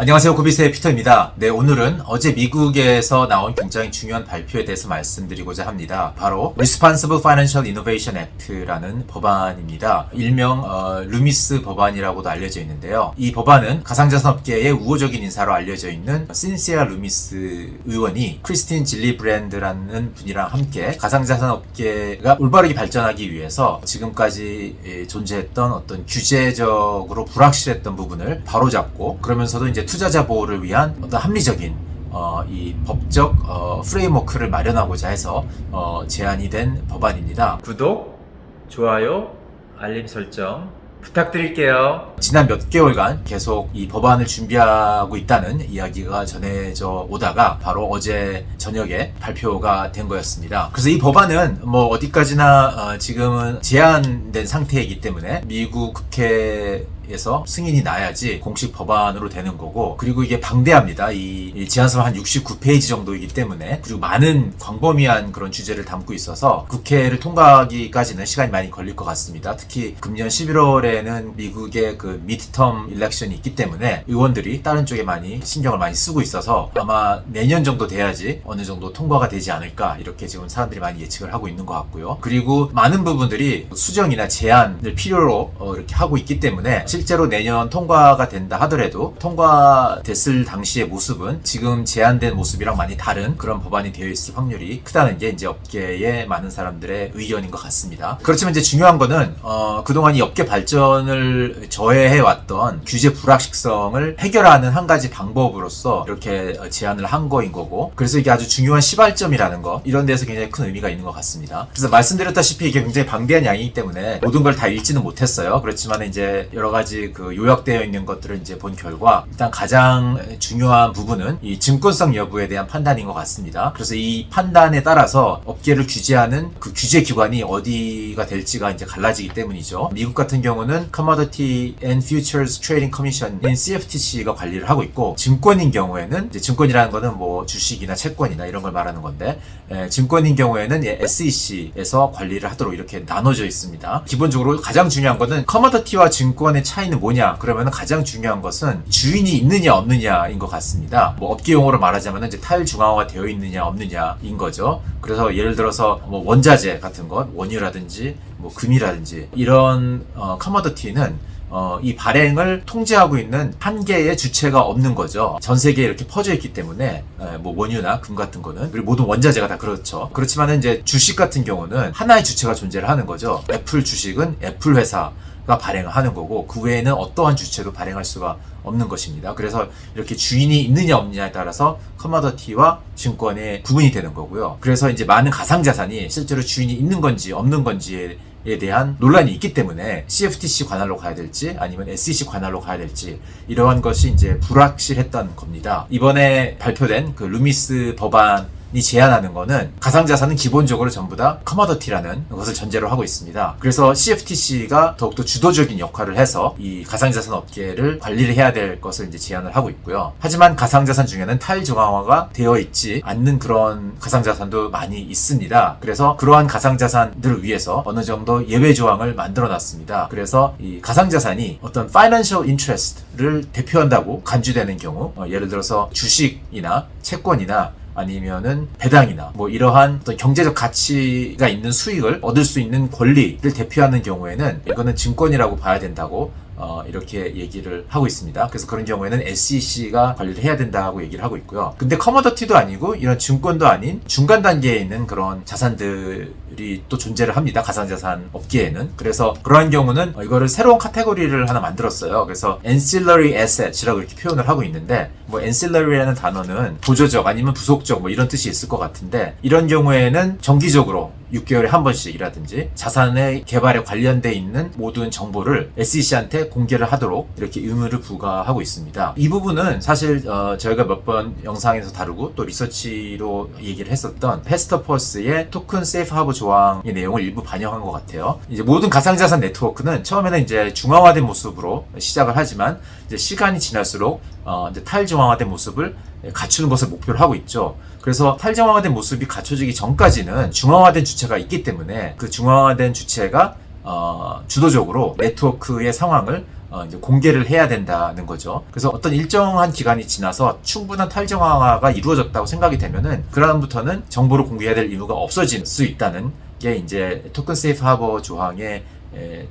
안녕하세요. 고비스의 피터입니다. 네, 오늘은 어제 미국에서 나온 굉장히 중요한 발표에 대해서 말씀드리고자 합니다. 바로 Responsible Financial Innovation Act라는 법안입니다. 일명 루미스 법안이라고도 알려져 있는데요. 이 법안은 가상자산업계의 우호적인 인사로 알려져 있는 신시아 루미스 의원이 크리스틴 질리브랜드라는 분이랑 함께 가상자산업계가 올바르게 발전하기 위해서 지금까지 존재했던 어떤 규제적으로 불확실했던 부분을 바로잡고, 그러면서도 이제 투자자 보호를 위한 어떤 합리적인 이 법적 프레임워크를 마련하고자 해서 제안이 된 법안입니다. 구독, 좋아요, 알림 설정 부탁드릴게요. 지난 몇 개월간 계속 이 법안을 준비하고 있다는 이야기가 전해져 오다가 바로 어제 저녁에 발표가 된 거였습니다. 그래서 이 법안은 뭐 어디까지나 지금은 제한된 상태이기 때문에 미국 국회에서 승인이 나야지 공식 법안으로 되는 거고, 그리고 이게 방대합니다. 이 제안서가 한 69페이지 정도이기 때문에, 그리고 많은 광범위한 그런 주제를 담고 있어서 국회를 통과하기까지는 시간이 많이 걸릴 것 같습니다. 특히 금년 11월에는 미국의 그 미드텀 일렉션이 있기 때문에 의원들이 다른 쪽에 많이 신경을 많이 쓰고 있어서 아마 내년 정도 돼야지 어느 정도 통과가 되지 않을까, 이렇게 지금 사람들이 많이 예측을 하고 있는 것 같고요. 그리고 많은 부분들이 수정이나 제안을 필요로 이렇게 하고 있기 때문에 실제로 내년 통과가 된다 하더라도 통과됐을 당시의 모습은 지금 제안된 모습이랑 많이 다른 그런 법안이 되어 있을 확률이 크다는 게 이제 업계의 많은 사람들의 의견인 것 같습니다. 그렇지만 이제 중요한 거는 그동안 이 업계 발전을 저해해왔던 규제 불확실성을 해결하는 한 가지 방법으로서 이렇게 제안을 한 거인 거고, 그래서 이게 아주 중요한 시발점이라는 거, 이런 데서 굉장히 큰 의미가 있는 것 같습니다. 그래서 말씀드렸다시피 이게 굉장히 방대한 양이기 때문에 모든 걸 다 읽지는 못했어요. 그렇지만 이제 여러 가지 그 요약되어 있는 것들을 이제 본 결과, 일단 가장 중요한 부분은 이 증권성 여부에 대한 판단인 것 같습니다. 그래서 이 판단에 따라서 업계를 규제하는 그 규제 기관이 어디가 될지가 이제 갈라지기 때문이죠. 미국 같은 경우는 Commodity and Futures Trading Commission인 CFTC가 관리를 하고 있고, 증권인 경우에는 이제 증권이라는 거는 뭐 주식이나 채권이나 이런 걸 말하는 건데, 증권인 경우에는 SEC에서 관리를 하도록 이렇게 나눠져 있습니다. 기본적으로 가장 중요한 거는 커머더티와 증권의 차이는 뭐냐, 그러면 가장 중요한 것은 주인이 있느냐 없느냐인 것 같습니다. 뭐 업계 용어로 말하자면 이제 탈중앙화가 되어 있느냐 없느냐인 거죠. 그래서 예를 들어서 뭐 원자재 같은 것, 원유라든지 뭐 금이라든지 이런 커머더티는 이 발행을 통제하고 있는 한 개의 주체가 없는 거죠. 전 세계에 이렇게 퍼져 있기 때문에, 뭐 원유나 금 같은 거는, 그리고 모든 원자재가 다 그렇죠. 그렇지만 이제 주식 같은 경우는 하나의 주체가 존재를 하는 거죠. 애플 주식은 애플 회사가 발행을 하는 거고, 그 외에는 어떠한 주체도 발행할 수가 없는 것입니다. 그래서 이렇게 주인이 있느냐 없느냐에 따라서 커머더티와 증권의 구분이 되는 거고요. 그래서 이제 많은 가상자산이 실제로 주인이 있는 건지 없는 건지에 대한 논란이 있기 때문에 CFTC 관할로 가야 될지 아니면 SEC 관할로 가야 될지, 이러한 것이 이제 불확실했던 겁니다. 이번에 발표된 그 루미스 법안이 제안하는 거는 가상자산은 기본적으로 전부 다 커머더티라는 것을 전제로 하고 있습니다. 그래서 CFTC가 더욱더 주도적인 역할을 해서 이 가상자산 업계를 관리를 해야 될 것을 이제 제안을 하고 있고요. 하지만 가상자산 중에는 탈중앙화가 되어 있지 않는 그런 가상자산도 많이 있습니다. 그래서 그러한 가상자산들을 위해서 어느 정도 예외 조항을 만들어 놨습니다. 그래서 이 가상자산이 어떤 financial interest를 대표한다고 간주되는 경우, 예를 들어서 주식이나 채권이나 아니면은 배당이나 뭐 이러한 어떤 경제적 가치가 있는 수익을 얻을 수 있는 권리를 대표하는 경우에는 이거는 증권이라고 봐야 된다고 이렇게 얘기를 하고 있습니다. 그래서 그런 경우에는 SEC가 관리를 해야 된다고 얘기를 하고 있고요. 근데 커머더티도 아니고 이런 증권도 아닌 중간 단계에 있는 그런 자산들이 또 존재를 합니다. 가상자산 업계에는. 그래서 그러한 경우는 이거를 새로운 카테고리를 하나 만들었어요. 그래서 ancillary assets이라고 이렇게 표현을 하고 있는데, 뭐 ancillary라는 단어는 보조적 아니면 부속적 뭐 이런 뜻이 있을 것 같은데, 이런 경우에는 정기적으로 6개월에 한 번씩이라든지 자산의 개발에 관련돼 있는 모든 정보를 SEC한테 공개를 하도록 이렇게 의무를 부과하고 있습니다. 이 부분은 사실 저희가 몇 번 영상에서 다루고 또 리서치로 얘기를 했었던 헤스터퍼스의 토큰 세이프 하버 조항의 내용을 일부 반영한 것 같아요. 이제 모든 가상자산 네트워크는 처음에는 이제 중앙화된 모습으로 시작을 하지만 이제 시간이 지날수록 이제 탈중앙화된 모습을 갖추는 것을 목표로 하고 있죠. 그래서 탈중앙화된 모습이 갖춰지기 전까지는 중앙화된 주체가 있기 때문에 그 중앙화된 주체가 주도적으로 네트워크의 상황을 이제 공개를 해야 된다는 거죠. 그래서 어떤 일정한 기간이 지나서 충분한 탈정화가 이루어졌다고 생각이 되면은 그다음부터는 정보를 공개해야 될 의무가 없어질 수 있다는 게 이제 토큰 세이프 하버 조항의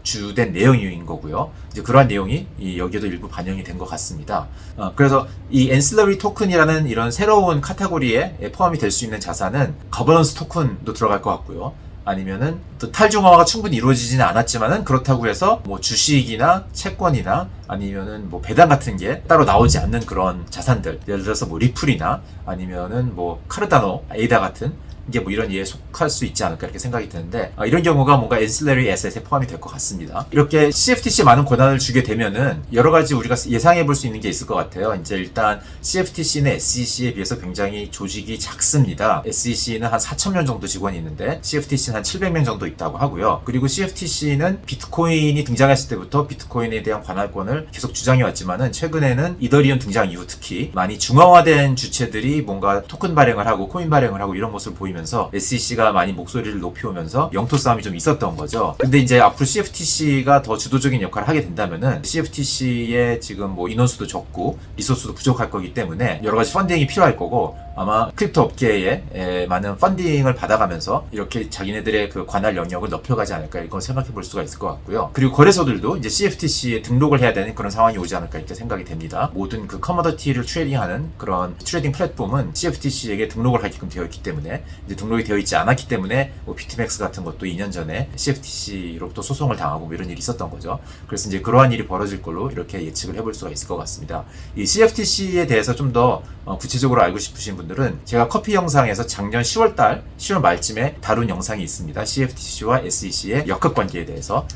주된 내용인 거고요. 이제 그러한 내용이 여기에도 일부 반영이 된 것 같습니다. 그래서 이 엔실러리 토큰이라는 이런 새로운 카테고리에 포함이 될 수 있는 자산은 거버넌스 토큰도 들어갈 것 같고요. 아니면은 또 탈중화가 충분히 이루어지지는 않았지만은 그렇다고 해서 뭐 주식이나 채권이나 아니면은 뭐 배당 같은 게 따로 나오지 않는 그런 자산들, 예를 들어서 뭐 리플이나 아니면은 뭐 카르다노, 에이다 같은 이게 뭐 이런 예에 속할 수 있지 않을까 이렇게 생각이 드는데 이런 경우가 뭔가 엔실러리 에셋에 포함이 될 것 같습니다. 이렇게 CFTC에 많은 권한을 주게 되면은 여러 가지 우리가 예상해 볼 수 있는 게 있을 것 같아요. 이제 일단 CFTC는 SEC에 비해서 굉장히 조직이 작습니다. SEC는 한 4,000명 정도 직원이 있는데 CFTC는 한 700명 정도 있다고 하고요. 그리고 CFTC는 비트코인이 등장했을 때부터 비트코인에 대한 관할권을 계속 주장해 왔지만은 최근에는 이더리움 등장 이후 특히 많이 중앙화된 주체들이 뭔가 토큰 발행을 하고 코인 발행을 하고 이런 모습을 보이면서 SEC가 많이 목소리를 높여오면서 영토 싸움이 좀 있었던 거죠. 근데 이제 앞으로 CFTC가 더 주도적인 역할을 하게 된다면은 CFTC의 지금 뭐 인원수도 적고 리소스도 부족할 거기 때문에 여러 가지 펀딩이 필요할 거고 아마 크립토 업계에 많은 펀딩을 받아가면서 이렇게 자기네들의 그 관할 영역을 넓혀가지 않을까 이건 생각해 볼 수가 있을 것 같고요. 그리고 거래소들도 이제 CFTC에 등록을 해야 되는 그런 상황이 오지 않을까 이렇게 생각이 됩니다. 모든 그 커머더티를 트레이딩하는 그런 트레이딩 플랫폼은 CFTC에게 등록을 하게끔 되어 있기 때문에 이제 등록이 되어 있지 않았기 때문에 뭐 비트맥스 같은 것도 2년 전에 CFTC로부터 소송을 당하고 뭐 이런 일이 있었던 거죠. 그래서 이제 그러한 일이 벌어질 걸로 이렇게 예측을 해볼 수가 있을 것 같습니다. 이 CFTC에 대해서 좀 더 구체적으로 알고 싶으신 분들은 제가 커피 영상에서 작년 10월 말쯤에 다룬 영상이 있습니다. CFTC와 SEC의 역학 관계에 대해서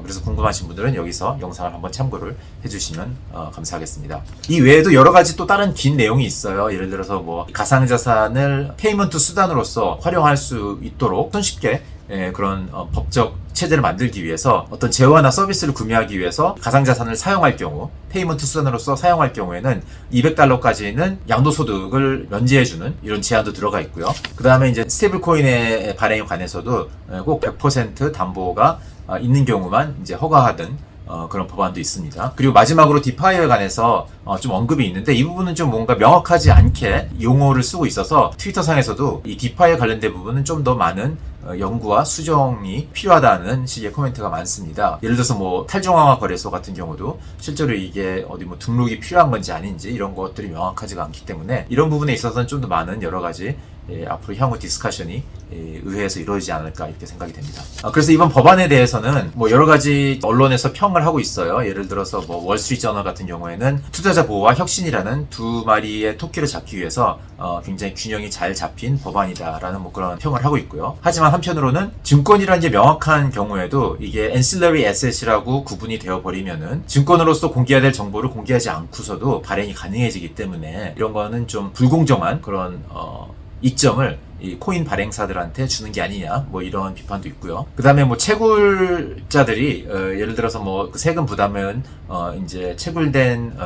그래서 궁금하신 분들은 여기서 영상을 한번 참고를 해주시면 감사하겠습니다. 이 외에도 여러 가지 또 다른 긴 내용이 있어요. 예를 들어서 뭐 가상자산을 페이먼트 수단으로서 활용할 수 있도록 손쉽게 그런 법적 체제를 만들기 위해서 어떤 재화나 서비스를 구매하기 위해서 가상자산을 사용할 경우 페이먼트 수단으로서 사용할 경우에는 $200까지는 양도소득을 면제해주는 이런 제한도 들어가 있고요. 그 다음에 이제 스테이블 코인의 발행에 관해서도 꼭 100% 담보가 있는 경우만 이제 허가하든 그런 법안도 있습니다. 그리고 마지막으로 디파이에 관해서 좀 언급이 있는데 이 부분은 좀 뭔가 명확하지 않게 용어를 쓰고 있어서 트위터상에서도 이 디파이에 관련된 부분은 좀 더 많은 연구와 수정이 필요하다는 식의 코멘트가 많습니다. 예를 들어서 뭐 탈중앙화 거래소 같은 경우도 실제로 이게 어디 뭐 등록이 필요한 건지 아닌지 이런 것들이 명확하지가 않기 때문에 이런 부분에 있어서는 좀 더 많은 여러 가지 앞으로 향후 디스커션이 의회에서 이루어지지 않을까 이렇게 생각이 됩니다. 그래서 이번 법안에 대해서는 뭐 여러 가지 언론에서 평을 하고 있어요. 예를 들어서 뭐 월스트리트저널 같은 경우에는 투자자 보호와 혁신이라는 두 마리의 토끼를 잡기 위해서 굉장히 균형이 잘 잡힌 법안이다라는 뭐 그런 평을 하고 있고요. 하지만 한편으로는 증권이라는 게 명확한 경우에도 이게 ancillary asset이라고 구분이 되어 버리면은 증권으로서 공개해야 될 정보를 공개하지 않고서도 발행이 가능해지기 때문에 이런 거는 좀 불공정한 그런 이점을 이 코인 발행사들한테 주는 게 아니냐 뭐 이런 비판도 있고요. 그 다음에 뭐 채굴자들이 예를 들어서 뭐 그 세금 부담은 이제 채굴된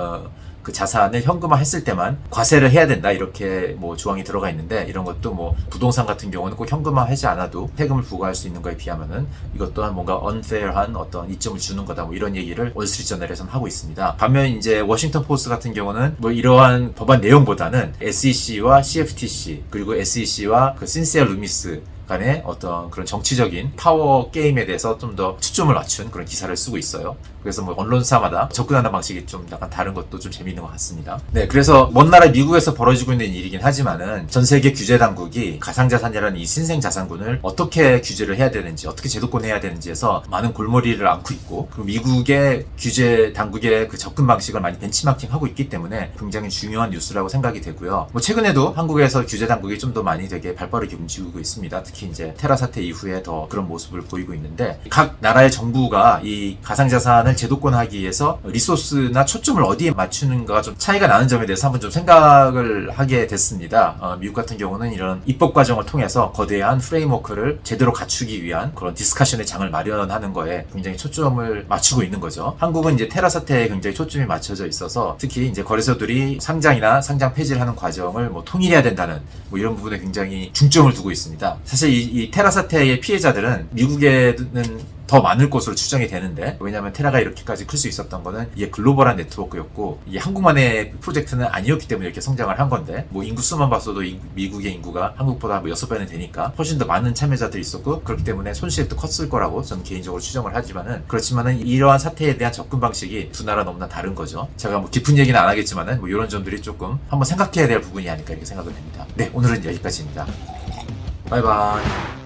그 자산을 현금화했을 때만 과세를 해야 된다 이렇게 뭐 조항이 들어가 있는데 이런 것도 뭐 부동산 같은 경우는 꼭 현금화하지 않아도 세금을 부과할 수 있는 거에 비하면은 이것 또한 뭔가 unfair한 어떤 이점을 주는 거다 뭐 이런 얘기를 월스트리트저널에서는 하고 있습니다. 반면 이제 워싱턴 포스트 같은 경우는 뭐 이러한 법안 내용보다는 SEC와 CFTC 그리고 SEC와 그 신세아 루미스 간의 어떤 그런 정치적인 파워 게임에 대해서 좀 더 초점을 맞춘 그런 기사를 쓰고 있어요. 그래서 뭐 언론사마다 접근하는 방식이 좀 약간 다른 것도 좀 재미있는 것 같습니다. 네, 그래서 먼 나라 미국에서 벌어지고 있는 일이긴 하지만은 전 세계 규제 당국이 가상자산이라는 이 신생 자산군을 어떻게 규제를 해야 되는지, 어떻게 제도권해야 되는지에서 많은 골머리를 앓고 있고, 그리고 미국의 규제 당국의 그 접근 방식을 많이 벤치마킹하고 있기 때문에 굉장히 중요한 뉴스라고 생각이 되고요. 뭐 최근에도 한국에서 규제 당국이 좀 더 많이 되게 발빠르게 움직이고 있습니다. 특히 이제 테라 사태 이후에 더 그런 모습을 보이고 있는데 각 나라의 정부가 이 가상자산을 제도권하기 위해서 리소스나 초점을 어디에 맞추는가가 좀 차이가 나는 점에 대해서 한번 좀 생각을 하게 됐습니다. 미국 같은 경우는 이런 입법 과정을 통해서 거대한 프레임워크를 제대로 갖추기 위한 그런 디스커션의 장을 마련하는 거에 굉장히 초점을 맞추고 있는 거죠. 한국은 이제 테라 사태에 굉장히 초점이 맞춰져 있어서 특히 이제 거래소들이 상장이나 상장 폐지를 하는 과정을 뭐 통일해야 된다는 뭐 이런 부분에 굉장히 중점을 두고 있습니다. 사실 이 테라 사태의 피해자들은 미국에는 더 많을 것으로 추정이 되는데, 왜냐하면 테라가 이렇게까지 클 수 있었던 거는 이게 글로벌한 네트워크였고 이게 한국만의 프로젝트는 아니었기 때문에 이렇게 성장을 한 건데, 뭐 인구 수만 봤어도 미국의 인구가 한국보다 뭐 6배는 되니까 훨씬 더 많은 참여자들이 있었고, 그렇기 때문에 손실도 컸을 거라고 저는 개인적으로 추정을 하지만은, 그렇지만은 이러한 사태에 대한 접근 방식이 두 나라 너무나 다른 거죠. 제가 뭐 깊은 얘기는 안 하겠지만은 뭐 이런 점들이 조금 한번 생각해야 될 부분이 아닐까 이렇게 생각을 합니다. 네, 오늘은 여기까지입니다. 바이바이.